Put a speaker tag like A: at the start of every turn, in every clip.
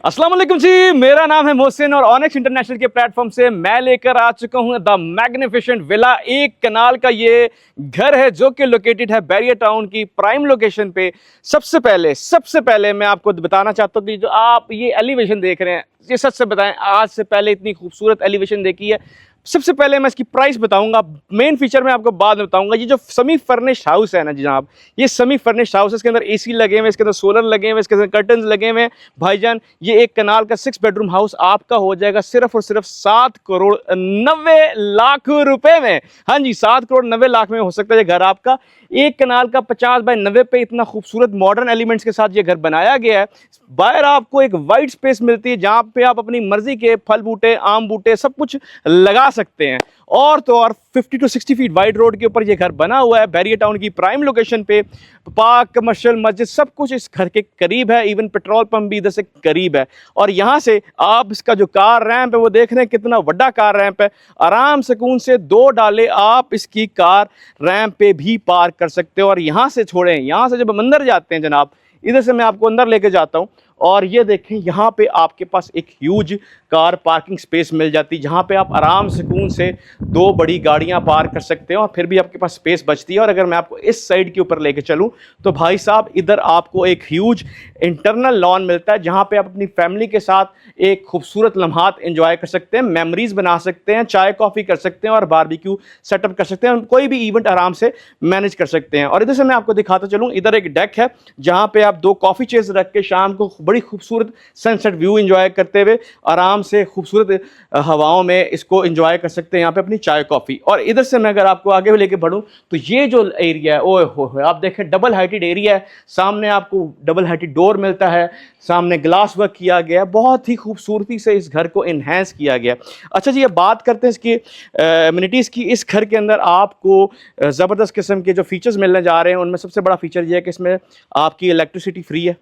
A: अस्सलाम वालेकुम जी, मेरा नाम है मोहसिन और ऑनेक्स इंटरनेशनल के प्लेटफॉर्म से मैं लेकर आ चुका हूं द मैग्निफिसेंट विला। एक कनाल का ये घर है जो कि लोकेटेड है बैरियर टाउन की प्राइम लोकेशन पे। सबसे पहले मैं आपको बताना चाहता हूं कि जो आप ये एलिवेशन देख रहे हैं, ये सच से बताएं, आज से पहले इतनी खूबसूरत एलिवेशन देखी है? सबसे पहले मैं इसकी प्राइस बताऊंगा, मेन फीचर मैं आपको बाद में बताऊंगा। ये जो सेमी फर्निश्ड हाउस है ना जनाब, ये सेमी फर्निश्ड हाउस है, इसके अंदर एसी लगे हुए, इसके अंदर सोलर लगे हुए, इसके अंदर कर्टन्स लगे हुए हैं। भाईजान, ये एक कनाल का 6 बेडरूम हाउस आपका हो जाएगा सिर्फ और सिर्फ 7 करोड़ 90 लाख रुपए में। हाँ जी, 7 करोड़ 90 लाख में हो सकता है ये घर आपका। एक कनाल का 50 बाय 90 पे इतना खूबसूरत मॉडर्न एलिमेंट्स के साथ ये घर बनाया गया है। बाहर आपको एक वाइड स्पेस मिलती है जहां पे आप अपनी मर्जी के फल बूटे, आम बूटे सब कुछ लगा सकते हैं। और तो और 50 to 60 फीट वाइड रोड के ऊपर ये घर बना हुआ है बैरियर टाउन की प्राइम लोकेशन पे। पार्क, कमर्शियल, मस्जिद सब कुछ इस घर के करीब है, इवन पेट्रोल पंप भी इधर से करीब है। और यहाँ से आप इसका जो कार रैंप है वो देख रहे हैं, कितना बड़ा कार रैंप है। आराम सुकून से 2 डाले आप इसकी कार रैंप पे भी पार्क कर सकते हो। और यहाँ से छोड़ें, यहाँ से जब हम अंदर जाते हैं जनाब, इधर से मैं आपको अंदर लेके जाता हूँ और ये देखें, यहाँ पे आपके पास एक ह्यूज कार पार्किंग स्पेस मिल जाती है जहाँ पे आप आराम सुकून से 2 बड़ी गाड़ियाँ पार्क कर सकते हो और फिर भी आपके पास स्पेस बचती है। और अगर मैं आपको इस साइड के ऊपर लेके चलूँ तो भाई साहब, इधर आपको एक ह्यूज इंटरनल लॉन मिलता है जहाँ पे आप अपनी फैमिली के साथ एक खूबसूरत लम्हात एंजॉय कर सकते हैं, मेमोरीज बना सकते हैं, चाय कॉफ़ी कर सकते हैं और बारबेक्यू सेटअप कर सकते हैं, कोई भी इवेंट आराम से मैनेज कर सकते हैं। और इधर से मैं आपको दिखाता चलूँ, इधर एक डेक है जहाँ पे आप 2 कॉफ़ी चेयर्स रख के शाम को बड़ी खूबसूरत सनसेट व्यू एंजॉय करते हुए आराम से खूबसूरत हवाओं में इसको एंजॉय कर सकते हैं यहाँ पे अपनी चाय कॉफ़ी। और इधर से मैं अगर आपको आगे लेके बढ़ूँ तो ये जो एरिया है, ओए हो, आप देखें, डबल हाइटेड एरिया है। सामने आपको डबल हाइटेड डोर मिलता है, सामने ग्लास वर्क किया गया है, बहुत ही खूबसूरती से इस घर को इन्हेंस किया गया। अच्छा जी, अब बात करते हैं इसकी एमिनिटीज़ की। इस घर के अंदर आपको ज़बरदस्त किस्म के जो फीचर्स मिलने जा रहे हैं, उनमें सबसे बड़ा फीचर ये है कि इसमें आपकी इलेक्ट्रिसिटी फ्री है,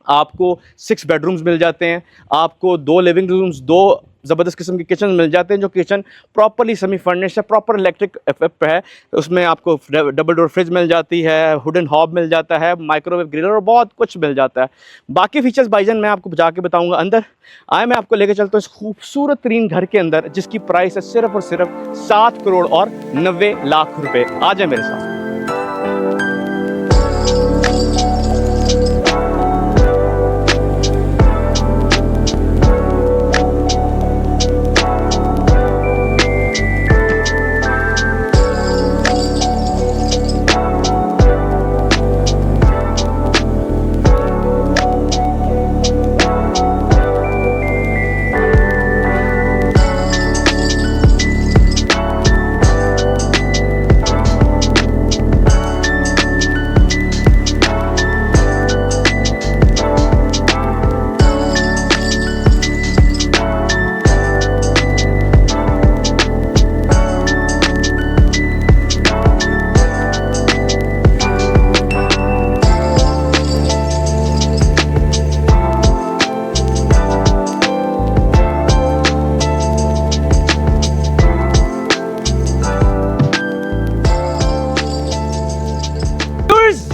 A: आपको 6 बेडरूम्स मिल जाते हैं, आपको 2 लिविंग रूम्स, 2 ज़बरदस्त किस्म के किचन मिल जाते हैं, जो किचन प्रॉपरली सेमी फर्निश्ड है, प्रॉपर इलेक्ट्रिक इक्विप है। उसमें आपको डबल डोर फ्रिज मिल जाती है, वुडन हॉब मिल जाता है, माइक्रोवेव ग्रिलर और बहुत कुछ मिल जाता है। बाकी फीचर्स भाईजान मैं आपको जाके बताऊंगा। अंदर आए, मैं आपको लेकर चलता हूँ इस खूबसूरत तरीन घर के अंदर, जिसकी प्राइस है सिर्फ और सिर्फ 7 करोड़ और 90 लाख रुपए। आ जाए मेरे साथ।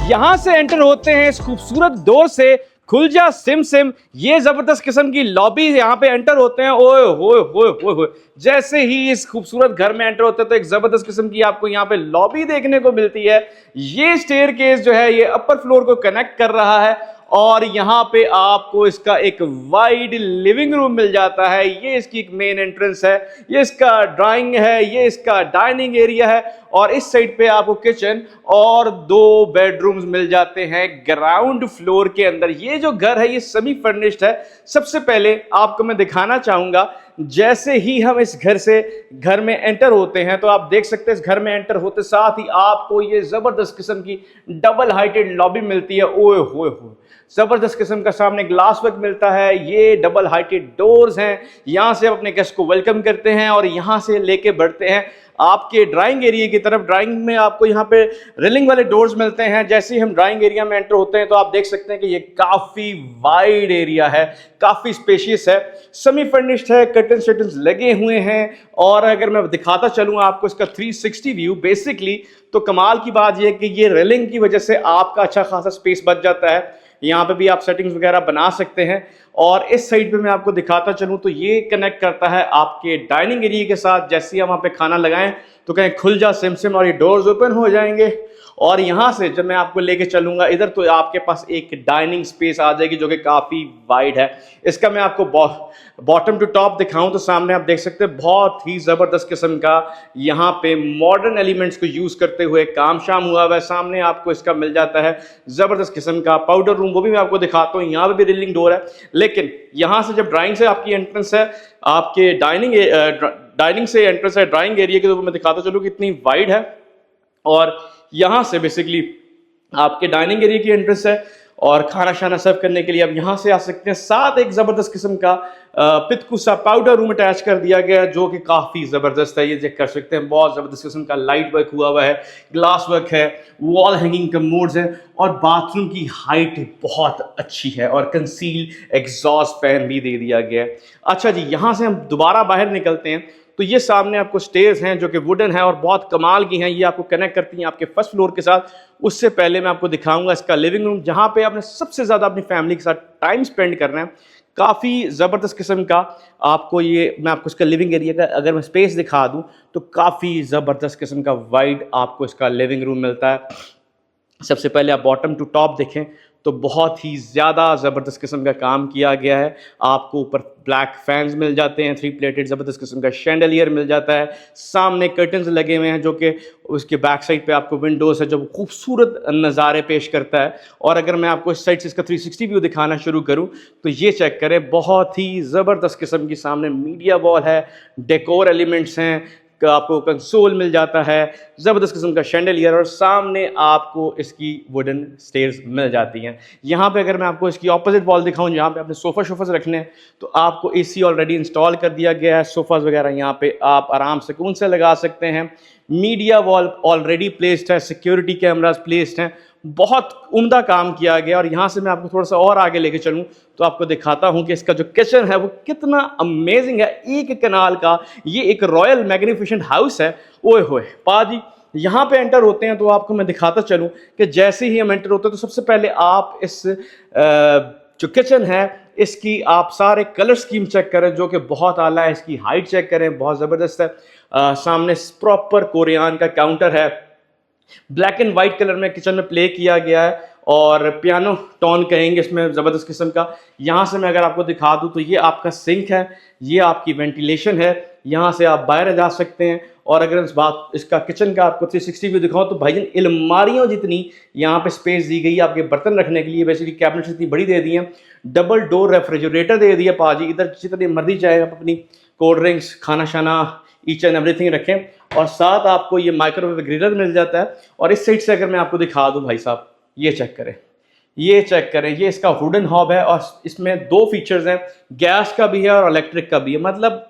A: यहां से एंटर होते हैं इस खूबसूरत डोर से, खुल जा सिम सिम, ये जबरदस्त किस्म की लॉबी। यहाँ पे एंटर होते हैं, ओए होए होए होए होए, जैसे ही इस खूबसूरत घर में एंटर होते हैं तो एक जबरदस्त किस्म की आपको यहाँ पे लॉबी देखने को मिलती है। ये स्टेयरकेस जो है ये अपर फ्लोर को कनेक्ट कर रहा है और यहाँ पे आपको इसका एक वाइड लिविंग रूम मिल जाता है। ये इसकी एक मेन एंट्रेंस है, ये इसका ड्राइंग है, ये इसका डाइनिंग एरिया है और इस साइड पे आपको किचन और 2 बेडरूम्स मिल जाते हैं ग्राउंड फ्लोर के अंदर। ये जो घर है ये सेमी फर्निश्ड है। सबसे पहले आपको मैं दिखाना चाहूंगा, जैसे ही हम इस घर में एंटर होते हैं तो आप देख सकते हैं इस घर में एंटर होते साथ ही आपको ये जबरदस्त किस्म की डबल हाइटेड लॉबी मिलती है। ओए होए होए, जबरदस्त किस्म का सामने ग्लास वर्क मिलता है, ये डबल हाइटेड डोर्स हैं, यहां से आप अपने गेस्ट को वेलकम करते हैं और यहां से लेके बढ़ते हैं आपके ड्राइंग एरिया की तरफ। ड्राइंग में आपको यहाँ पे रेलिंग वाले डोर्स मिलते हैं। जैसे ही हम ड्राइंग एरिया में एंटर होते हैं तो आप देख सकते हैं कि ये काफी वाइड एरिया है, काफी स्पेशियस है, सेमी फर्निश्ड है, कर्टन शर्टन्स लगे हुए हैं। और अगर मैं दिखाता चलूँ आपको इसका 360 व्यू बेसिकली, तो कमाल की बात यह है कि ये रेलिंग की वजह से आपका अच्छा खासा स्पेस बच जाता है। यहाँ पे भी आप सेटिंग्स वगैरह बना सकते हैं और इस साइड पे मैं आपको दिखाता चलूँ तो ये कनेक्ट करता है आपके डाइनिंग एरिया के साथ। जैसे ही हम वहाँ पे खाना लगाएं तो कहें खुल जा सिम सिम और ये डोर्स ओपन हो जाएंगे। और यहाँ से जब मैं आपको लेके चलूंगा इधर तो आपके पास एक डाइनिंग स्पेस आ जाएगी जो कि काफ़ी वाइड है। इसका मैं आपको बॉटम टू टॉप दिखाऊं तो सामने आप देख सकते हैं बहुत ही ज़बरदस्त किस्म का यहाँ पे मॉडर्न एलिमेंट्स को यूज़ करते हुए काम शाम हुआ हुआ है। सामने आपको इसका मिल जाता है ज़बरदस्त किस्म का पाउडर रूम, वो भी मैं आपको दिखाता हूँ। यहाँ पे भी रिलिंग डोर है, लेकिन यहाँ से जब ड्राइंग से आपकी एंट्रेंस है, आपके डाइनिंग से एंट्रेंस है ड्राइंग एरिया के, तो मैं दिखाता चलूँ कितनी वाइड है। और यहाँ से बेसिकली आपके डाइनिंग एरिया की एंट्रेंस है और खाना शाना सर्व करने के लिए आप यहाँ से आ सकते हैं। साथ एक ज़बरदस्त किस्म का पितकू सा पाउडर रूम अटैच कर दिया गया है जो कि काफ़ी ज़बरदस्त है। ये चेक कर सकते हैं, बहुत ज़बरदस्त किस्म का लाइट वर्क हुआ हुआ है, ग्लास वर्क है, वॉल हैंगिंग कमोड्स हैं और बाथरूम की हाइट बहुत अच्छी है और कंसील एग्जॉस्ट फैन भी दे दिया गया है। अच्छा जी, यहाँ से हम दोबारा बाहर निकलते हैं तो ये सामने आपको स्टेयर्स हैं जो कि वुडन है और बहुत कमाल की हैं। ये आपको कनेक्ट करती हैं आपके फर्स्ट फ्लोर के साथ। उससे पहले मैं आपको दिखाऊंगा इसका लिविंग रूम, जहाँ पे आपने सबसे ज़्यादा अपनी फैमिली के साथ टाइम स्पेंड करना है। काफ़ी ज़बरदस्त किस्म का आपको ये, मैं आपको इसका लिविंग एरिया का अगर मैं स्पेस दिखा दूँ तो काफ़ी ज़बरदस्त किस्म का वाइड आपको इसका लिविंग रूम मिलता है। सबसे पहले आप बॉटम टू टॉप देखें तो बहुत ही ज़्यादा ज़बरदस्त किस्म का काम किया गया है। आपको ऊपर ब्लैक फैंस मिल जाते हैं, 3 प्लेटेड ज़बरदस्त किस्म का शैंडलियर मिल जाता है। सामने कर्टन्स लगे हुए हैं जो कि उसके बैक साइड पे आपको विंडोज़ है जो खूबसूरत नज़ारे पेश करता है। और अगर मैं आपको इस साइड से इसका 360 व्यू दिखाना शुरू करूँ तो ये चेक करें, बहुत ही ज़बरदस्त किस्म की सामने मीडिया वॉल है, डेकोर एलिमेंट्स हैं, आपको कंसोल मिल जाता है, ज़बरदस्त किस्म का शैंडलियर और सामने आपको इसकी वुडन स्टेयर्स मिल जाती हैं। यहाँ पे अगर मैं आपको इसकी ऑपोजिट वॉल दिखाऊं जहाँ पे आपने सोफ़ा रखने हैं तो आपको एसी ऑलरेडी इंस्टॉल कर दिया गया है। सोफ़ाज वगैरह यहाँ पे आप आराम से सुकून से लगा सकते हैं। मीडिया वॉल ऑलरेडी प्लेस्ड है, सिक्योरिटी कैमराज प्लेस्ड हैं, बहुत उम्दा काम किया गया। और यहाँ से मैं आपको थोड़ा सा और आगे लेके चलूँ तो आपको दिखाता हूँ कि इसका जो किचन है वो कितना अमेजिंग है। एक कनाल का ये एक रॉयल मैग्निफिसेंट हाउस है। ओए होए पाजी, यहाँ पे एंटर होते हैं तो आपको मैं दिखाता चलूँ कि जैसे ही हम एंटर होते हैं तो सबसे पहले आप इस जो किचन है इसकी आप सारे कलर स्कीम चेक करें जो कि बहुत आला है। इसकी हाइट चेक करें, बहुत ज़बरदस्त है। सामने प्रॉपर कोरियान का काउंटर है, ब्लैक एंड वाइट कलर में किचन में प्ले किया गया है और पियानो टोन कहेंगे इसमें, ज़बरदस्त किस्म का। यहाँ से मैं अगर आपको दिखा दूँ तो ये आपका सिंक है, ये आपकी वेंटिलेशन है, यहाँ से आप बाहर जा सकते हैं। और अगर इसका किचन का आपको 360 व्यू दिखाऊँ तो भाईजान अलमारियों जितनी यहाँ पे स्पेस दी गई है आपके बर्तन रखने के लिए। बेसिकली कैबिनेट्स इतनी बड़ी दे दी हैं, डबल डोर रेफ्रिजरेटर दे दिया पाजी, इधर जितनी मर्जी चाहे आप अपनी कोल्ड ड्रिंक्स, खाना शाना, ईच एंड एवरीथिंग रखें। और साथ आपको ये माइक्रोवेव ग्रिलर मिल जाता है। और इस साइड से अगर मैं आपको दिखा दूं भाई साहब, ये चेक करें, ये चेक करें, ये इसका वुडन हॉब है और इसमें 2 फीचर्स हैं, गैस का भी है और इलेक्ट्रिक का भी है। मतलब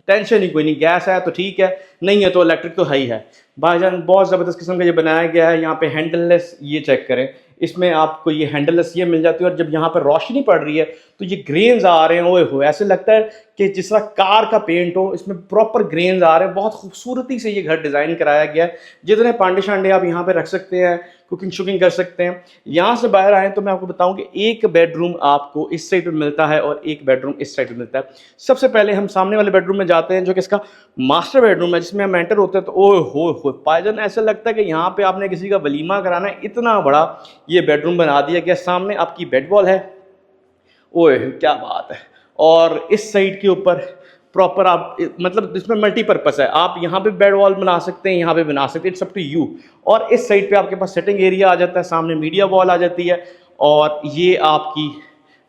A: टेंशन ही कोई नहीं, गैस है तो ठीक है, नहीं है तो इलेक्ट्रिक तो है ही है। भाईजान बहुत ज़बरदस्त किस्म का ये बनाया गया है। यहाँ पे हैंडललेस, ये चेक करें, इसमें आपको ये हैंडललेस ये मिल जाती है। और जब यहाँ पर रोशनी पड़ रही है तो ये ग्रेन्स आ रहे हैं, ओए हो, ऐसे लगता है कि जिस तरह कार का पेंट हो, इसमें प्रॉपर ग्रेन्स आ रहे हैं। बहुत खूबसूरती से ये घर डिज़ाइन कराया गया है। जितने पांडे शांडे आप यहाँ पे रख सकते हैं, कुकिंग शुकिंग कर सकते हैं। यहाँ से बाहर आए तो मैं आपको बताऊं कि एक बेडरूम आपको इस साइड पे मिलता है और एक बेडरूम इस साइड पे मिलता है। सबसे पहले हम सामने वाले बेडरूम में जाते हैं जो कि इसका मास्टर बेडरूम है, जिसमें हम एंटर होते हैं तो ओए हो पायजन, ऐसा लगता है कि यहाँ पे आपने किसी का वलीमा कराना है, इतना बड़ा ये बेडरूम बना दिया गया। सामने आपकी बेड वॉल है, ओए क्या बात है। और इस साइड के ऊपर प्रॉपर आप, मतलब इसमें मल्टीपर्पज़ है, आप यहाँ पे बेड वॉल बना सकते हैं, यहाँ पे बना सकते हैं, इट्स अप टू यू। और इस साइड पे आपके पास सेटिंग एरिया आ जाता है, सामने मीडिया वॉल आ जाती है और ये आपकी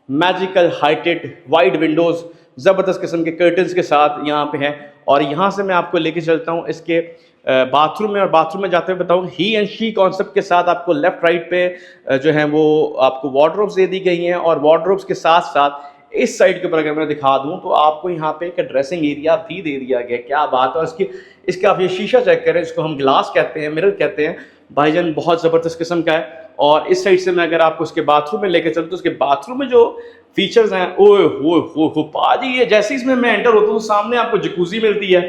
A: मैजिकल हाइटेड वाइड विंडोज़ ज़बरदस्त किस्म के कर्टन्स के साथ यहाँ पे हैं। और यहाँ से मैं आपको लेके चलता हूँ इसके बाथरूम में, और बाथरूम में जाते हुए बताऊँ ही एंड शी कॉन्सेप्ट के साथ आपको लेफ्ट राइट पे जो है वो आपको वार्डरोब्स दे दी गई हैं। और वार्डरोब्स के साथ साथ इस साइड के ऊपर अगर मैं दिखा दूं तो आपको यहाँ पे एक ड्रेसिंग एरिया भी दे दिया गया। क्या बात है। और इसका आप ये शीशा चेक करें, जिसको हम ग्लास कहते हैं, मिरर कहते हैं, भाईजान बहुत ज़बरदस्त किस्म का है। और इस साइड से मैं अगर आपको उसके बाथरूम में लेकर चलूँ तो उसके बाथरूम में जो फीचर्स हैं, ओए हो पाजी, ये जैसे इसमें मैं एंटर होता हूँ सामने आपको जकूजी मिलती है,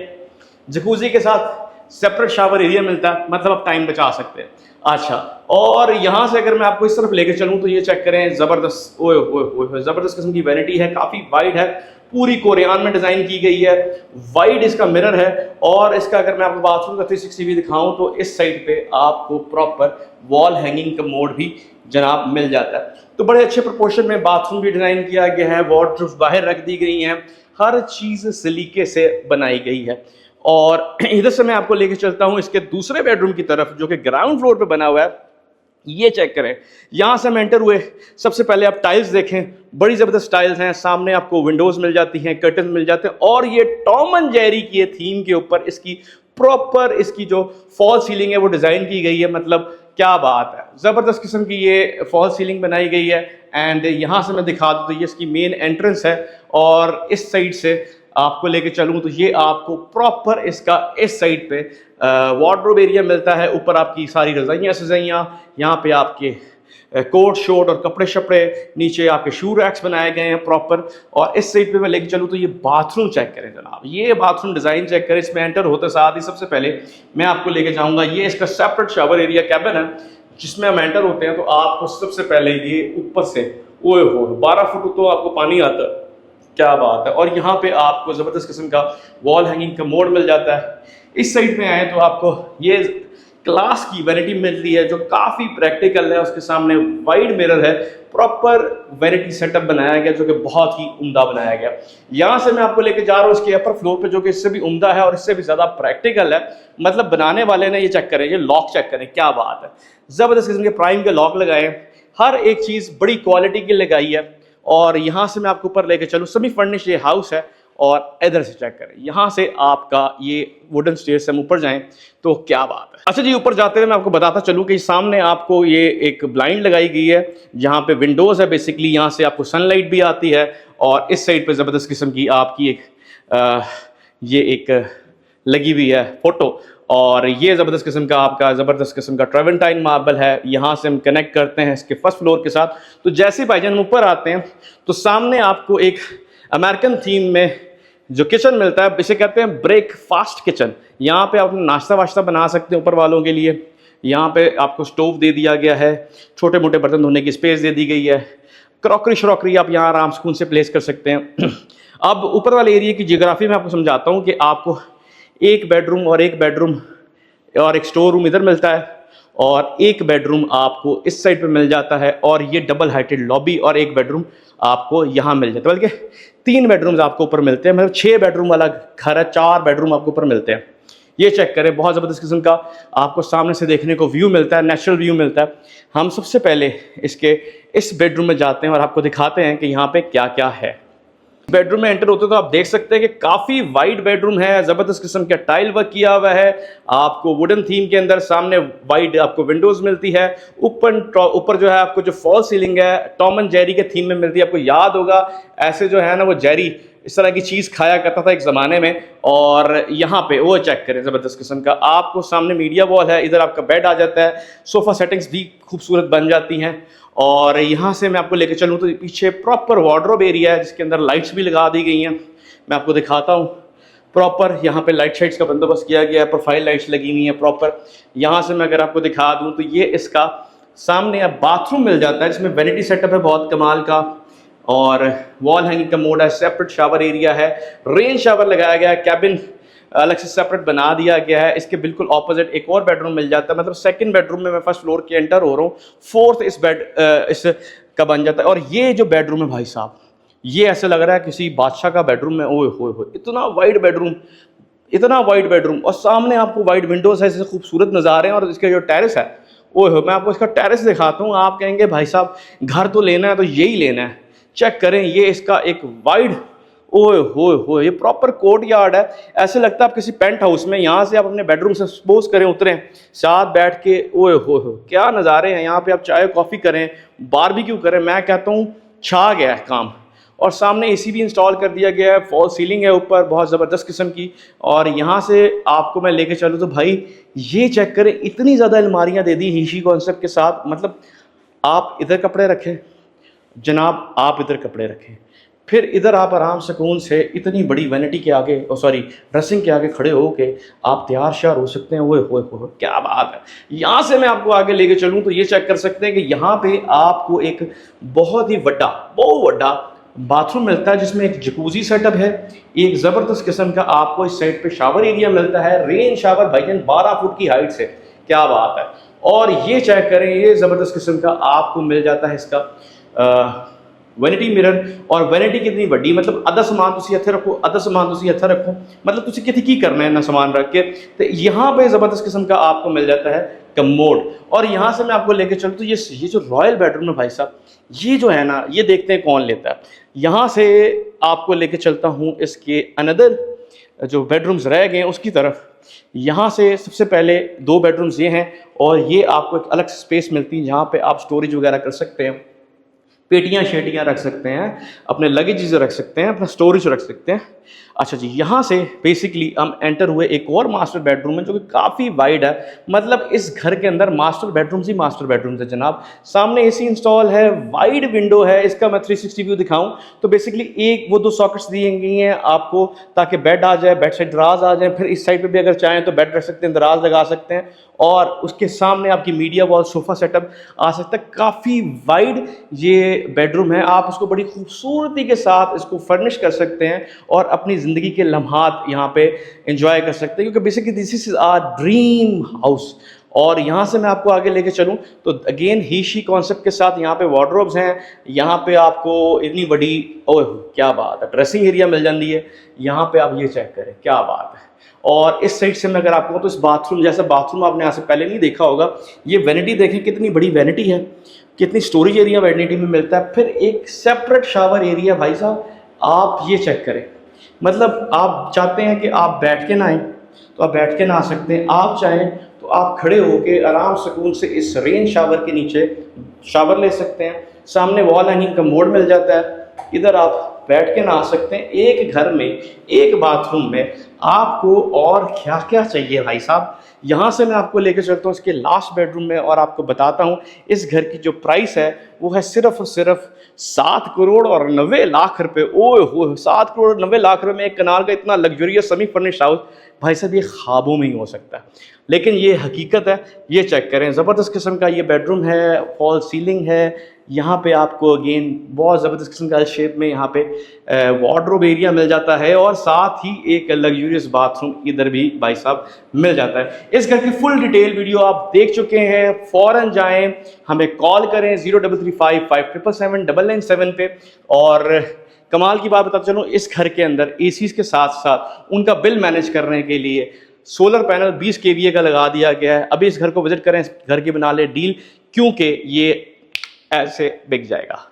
A: जकूजी के साथ सेपरेट शावर एरिया मिलता है, मतलब आप टाइम बचा सकते हैं। अच्छा, और यहाँ से अगर मैं आपको इस तरफ लेके चलूँ तो ये चेक करें, ज़बरदस्त, ओए ओए ओए, ज़बरदस्त किस्म की वैनिटी है, काफ़ी वाइड है, पूरी कोरियान में डिज़ाइन की गई है, वाइड इसका मिरर है। और इसका अगर मैं आपको बाथरूम का 360 व्यू दिखाऊं तो इस साइड पे आपको प्रॉपर वॉल हैंगिंग का मोड भी जनाब मिल जाता है। तो बड़े अच्छे प्रोपोर्शन में बाथरूम भी डिज़ाइन किया गया है, वार्डरोब्स बाहर रख दी गई हैं, हर चीज़ सलीके से बनाई गई है। और इधर से मैं आपको लेके चलता हूँ इसके दूसरे बेडरूम की तरफ, जो कि ग्राउंड फ्लोर पे बना हुआ है। ये चेक करें, यहाँ से हम एंटर हुए, सबसे पहले आप टाइल्स देखें, बड़ी ज़बरदस्त टाइल्स हैं, सामने आपको विंडोज़ मिल जाती हैं, कर्टन मिल जाते हैं, और ये टॉम एंड जेरी की थीम के ऊपर इसकी प्रॉपर इसकी जो फॉल सीलिंग है वो डिज़ाइन की गई है। मतलब क्या बात है, ज़बरदस्त किस्म की ये फॉल सीलिंग बनाई गई है। एंड यहाँ से मैं दिखा दूँ तो ये इसकी मेन एंट्रेंस है, और इस साइड से आपको लेके चलूँ तो ये आपको प्रॉपर इसका इस साइड पे वार्डरोब एरिया मिलता है। ऊपर आपकी सारी रज़ाइयाँ सजाइयाँ, यहाँ पे आपके कोट शोट और कपड़े शपड़े, नीचे आपके शू रैक्स बनाए गए हैं प्रॉपर। और इस साइड पे मैं लेके चलूँ तो ये बाथरूम चेक करें जनाब, ये बाथरूम डिज़ाइन चेक करें। इसमें एंटर होते साथ ही सबसे पहले मैं आपको लेके जाऊँगा, ये इसका सेपरेट शावर एरिया कैबिन है, जिसमें हम एंटर होते हैं तो आपको सबसे पहले ये ऊपर से ओए हो 12 फुट तो आपको पानी आता है, क्या बात है। और यहाँ पे आपको ज़बरदस्त किस्म का वॉल हैंगिंग का मोड मिल जाता है। इस साइड में आए तो आपको ये क्लास की वैनिटी मिलती है, जो काफ़ी प्रैक्टिकल है, उसके सामने वाइड मिरर है, प्रॉपर वैनिटी सेटअप बनाया गया जो कि बहुत ही उम्दा बनाया गया। यहाँ से मैं आपको लेके जा रहा हूँ इसके अपर फ्लोर पे, जो कि इससे भी उम्दा है और इससे भी ज़्यादा प्रैक्टिकल है। मतलब बनाने वाले ने ये चेक करें, ये लॉक चेक करें, क्या बात है, ज़बरदस्त किस्म के प्राइम के लॉक लगाए, हर एक चीज़ बड़ी क्वालिटी की लगाई है। और यहाँ से मैं आपको ऊपर लेके चलूँ, सेमी फर्निश ये हाउस है। और इधर से चेक करें, यहाँ से आपका ये वुडन स्टेयर से हम ऊपर जाएं तो क्या बात है। अच्छा जी, ऊपर जाते हुए मैं आपको बताता चलूँ कि सामने आपको ये एक ब्लाइंड लगाई गई है, जहाँ पे विंडोज़ है बेसिकली, यहाँ से आपको सनलाइट भी आती है। और इस साइड पे ज़बरदस्त किस्म की आपकी ये एक लगी हुई है फोटो, और ये ज़बरदस्त किस्म का आपका ज़बरदस्त किस्म का ट्रेवेंटाइन मार्बल है। यहाँ से हम कनेक्ट करते हैं इसके फर्स्ट फ्लोर के साथ। तो जैसे ही भाईजान हम ऊपर आते हैं तो सामने आपको एक अमेरिकन थीम में जो किचन मिलता है, इसे कहते हैं ब्रेकफास्ट किचन। यहाँ पे आप नाश्ता वाश्ता बना सकते हैं ऊपर वालों के लिए। यहाँ पे आपको स्टोव दे दिया गया है, छोटे मोटे बर्तन धोने की स्पेस दे दी गई है, क्रॉकरी श्रॉकरी आप यहाँ आराम सुकून से प्लेस कर सकते हैं। अब ऊपर वाले एरिया की जियोग्राफी में आपको समझाता हूँ कि आपको एक बेडरूम और एक स्टोर रूम इधर मिलता है, और एक बेडरूम आपको इस साइड पे मिल जाता है, और ये डबल हाइटेड लॉबी और एक बेडरूम आपको यहाँ मिल जाता है। बल्कि 3 बेडरूम्स आपको ऊपर मिलते हैं, मतलब 6 बेडरूम वाला घर है, 4 बेडरूम आपको ऊपर मिलते हैं। ये चेक करें, बहुत ज़बरदस्त किस्म का आपको सामने से देखने को व्यू मिलता है, नेचुरल व्यू मिलता है। हम सबसे पहले इसके इस बेडरूम में जाते हैं और आपको दिखाते हैं कि यहाँ पे क्या क्या है। बेडरूम में एंटर होते तो आप देख सकते हैं कि काफ़ी वाइड बेडरूम है, ज़बरदस्त किस्म का टाइल वर्क किया हुआ है, आपको वुडन थीम के अंदर सामने वाइड आपको विंडोज़ मिलती है। ऊपर जो है आपको जो फॉल सीलिंग है टॉम एंड जेरी के थीम में मिलती है। आपको याद होगा ऐसे जो है ना वो जेरी इस तरह की चीज़ खाया करता था एक ज़माने में। और यहाँ पे वो चेक करें, ज़बरदस्त किस्म का आपको सामने मीडिया वॉल है, इधर आपका बेड आ जाता है, सोफ़ा सेटिंग्स भी खूबसूरत बन जाती हैं। और यहाँ से मैं आपको लेकर चलूँ तो पीछे प्रॉपर वार्डरोब एरिया है, जिसके अंदर लाइट्स भी लगा दी गई हैं। मैं आपको दिखाता हूँ, प्रॉपर यहाँ पे लाइट शाइट्स का बंदोबस्त किया गया है, प्रोफाइल लाइट्स लगी हुई हैं प्रॉपर। यहाँ से मैं अगर आपको दिखा दूँ तो ये इसका सामने अब बाथरूम मिल जाता है, जिसमें वैनिटी सेटअप है बहुत कमाल का, और वॉल हैंगिंग का मोड है, सेपरेट शावर एरिया है, रेन शावर लगाया गया है, कैबिन अलग से सेपरेट बना दिया गया है। इसके बिल्कुल ऑपोजिट एक और बेडरूम मिल जाता है, मतलब सेकंड बेडरूम में मैं फर्स्ट फ्लोर के एंटर हो रहा हूँ, फोर्थ इस का बन जाता है। और ये जो बेडरूम है भाई साहब, ये ऐसे लग रहा है किसी बादशाह का बेडरूम है। ओए होए होए, इतना वाइड बेडरूम, इतना वाइड बेडरूम, और सामने आपको वाइड विंडोज़ है, इससे खूबसूरत नज़ारे हैं। और इसका जो टेरेस है, ओए हो, मैं आपको इसका टेरेस दिखाता हूँ, आप कहेंगे भाई साहब घर तो लेना है तो यही लेना है। चेक करें, ये इसका एक वाइड, ओए होए होए, ये प्रॉपर कोर्ट यार्ड है, ऐसे लगता है आप किसी पेंट हाउस में। यहाँ से आप अपने बेडरूम से सपोज करें उतरें, साथ बैठ के, ओए होए होए क्या नज़ारे हैं। यहाँ पे आप चाय कॉफ़ी करें, बारबेक्यू करें, मैं कहता हूँ छा गया है काम। और सामने एसी भी इंस्टॉल कर दिया गया है, फॉल सीलिंग है ऊपर बहुत ज़बरदस्त किस्म की। और यहाँ से आपको मैं लेके चलूँ तो भाई ये चेक करें, इतनी ज़्यादा अलमारियाँ दे दी हीशी कॉन्सेप्ट के साथ। मतलब आप इधर कपड़े रखें जनाब, आप इधर कपड़े रखें,
B: फिर इधर आप आराम सुकून से इतनी बड़ी वैनिटी के आगे, सॉरी ड्रेसिंग के आगे खड़े हो के आप तैयार श्यार हो सकते हैं। ओए होए होए क्या बात है। यहाँ से मैं आपको आगे लेके चलूँ तो ये चेक कर सकते हैं कि यहाँ पे आपको एक बहुत ही बहुत बड़ा बाथरूम मिलता है, जिसमें एक जकूजी सेटअप है, एक ज़बरदस्त किस्म का आपको इस साइड पे शावर एरिया मिलता है, रेन शावर भाईजान 12 फुट की हाइट से, क्या बात है। और ये चेक करें, ये ज़बरदस्त किस्म का आपको मिल जाता है इसका वैनिटी मिरर। और वैनिटी कितनी बड़ी, मतलब अदा समान तुसी इत्थे रखो, अदा समान तुसी इत्थे रखो, मतलब तुसी कितनी की करना है ना सामान रख के। तो यहाँ पे ज़बरदस्त किस्म का आपको मिल जाता है कमोड। और यहाँ से मैं आपको लेके चलूँ तो ये जो रॉयल बेडरूम है भाई साहब, ये जो है ना, ये देखते हैं कौन लेता है। यहाँ से आपको लेके चलता हूँ इसके अनदर जो बेडरूम्स रह गए हैं उसकी तरफ। यहाँ से सबसे पहले 2 बेडरूम्स ये हैं, और ये आपको एक अलग स्पेस मिलती है जहाँ पे आप स्टोरेज वगैरह कर सकते हैं, पेटियाँ शेटियाँ रख सकते हैं, अपने लगेजेस रख सकते हैं, अपना स्टोरेज रख सकते हैं। अच्छा जी, यहाँ से बेसिकली हम एंटर हुए एक और मास्टर बेडरूम में जो कि काफ़ी वाइड है। मतलब इस घर के अंदर मास्टर बेडरूम्स ही मास्टर बेडरूम्स है जनाब। सामने एसी इंस्टॉल है, वाइड विंडो है, इसका मैं 360 व्यू दिखाऊं तो बेसिकली एक वो 2 सॉकेट्स दिए गई हैं आपको ताकि बेड आ जाए, बेड साइड दराज आ जाए। फिर इस साइड पे भी अगर चाहें तो बेड रख सकते हैं, दराज लगा सकते हैं, और उसके सामने आपकी मीडिया वॉल सोफ़ा सेटअप आ सकता है। काफ़ी वाइड ये बेडरूम है, आप उसको बड़ी खूबसूरती के साथ इसको फर्निश कर सकते हैं और अपनी ज़िंदगी के लम्हात यहाँ पे एंजॉय कर सकते हैं, क्योंकि basically this is our dream house. और यहाँ से मैं आपको आगे लेके चलूँ तो अगेन ही शी कॉन्सेप्ट के साथ यहाँ पे वार्डरोब्स हैं। यहाँ पे आपको इतनी बड़ी, ओह क्या बात है, ड्रेसिंग एरिया मिल जाती है। यहाँ पे आप ये चेक करें, क्या बात है। और इस साइड से मैं अगर आपको तो इस बाथरूम जैसा बाथरूम आपने यहाँ से पहले नहीं देखा होगा। ये वैनिटी देखें, कितनी बड़ी वैनिटी है, कितनी स्टोरेज एरिया वैनिटी में मिलता है। फिर एक सेपरेट शावर एरिया भाई साहब, आप ये चेक करें। मतलब आप चाहते हैं कि आप बैठ के नहाएं तो आप बैठ के नहा सकते हैं, आप चाहें तो आप खड़े होकर आराम सुकून से इस रेन शावर के नीचे शावर ले सकते हैं। सामने वॉल हैंगिंग का मोड मिल जाता है, इधर आप बैठ के नहा सकते हैं। एक घर में एक बाथरूम में आपको और क्या क्या चाहिए भाई साहब। यहाँ से मैं आपको लेकर चलता हूँ इसके लास्ट बेडरूम में और आपको बताता हूँ इस घर की जो प्राइस है वो है सिर्फ और सिर्फ 7 करोड़ और 90 लाख रुपए। ओए हो, 7 करोड़ 90 लाख रुपए में एक कनाल का इतना लग्जरियस सेमी फर्निश्ड हाउस भाई साहब ये ख्वाबों में ही हो सकता है, लेकिन ये हकीकत है। ये चेक करें, ज़बरदस्त किस्म का ये बेडरूम है, फॉल सीलिंग है। यहाँ पे आपको अगेन बहुत ज़बरदस्त किस्म का शेप में यहाँ पे वार्डरोब एरिया मिल जाता है, और साथ ही एक लग्जरियस बाथरूम इधर भी भाई साहब मिल जाता है। इस घर की फुल डिटेल वीडियो आप देख चुके हैं, फ़ौरन जाएं, हमें कॉल करें 0335577997 पे। और कमाल की बात बताते चलूँ, इस घर के अंदर एसीज़ के साथ साथ उनका बिल मैनेज करने के लिए सोलर पैनल 20 kVA का लगा दिया गया है। अभी इस घर को विजिट करें, इस घर की बना ले डील, क्योंकि ये ऐसे बिक जाएगा।